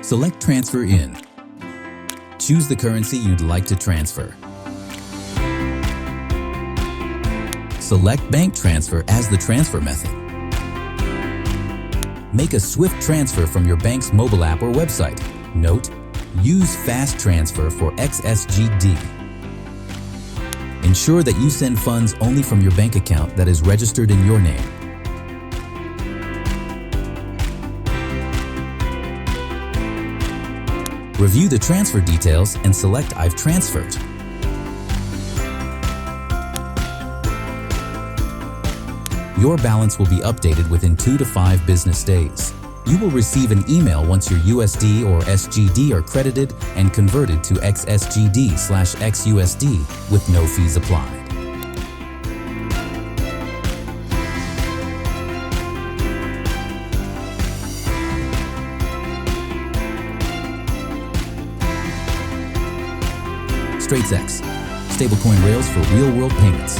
Select Transfer In. Choose the currency you'd like to transfer. Select Bank Transfer as the transfer method. Make a swift transfer from your bank's mobile app or website. Note: use Fast Transfer for XSGD. Ensure that you send funds only from your bank account that is registered in your name. Review the transfer details and select I've transferred. Your balance will be updated within 2 to 5 business days. You will receive an email once your USD or SGD are credited and converted to XSGD/XUSD with no fees applied. StraitsX, stablecoin rails for real-world payments.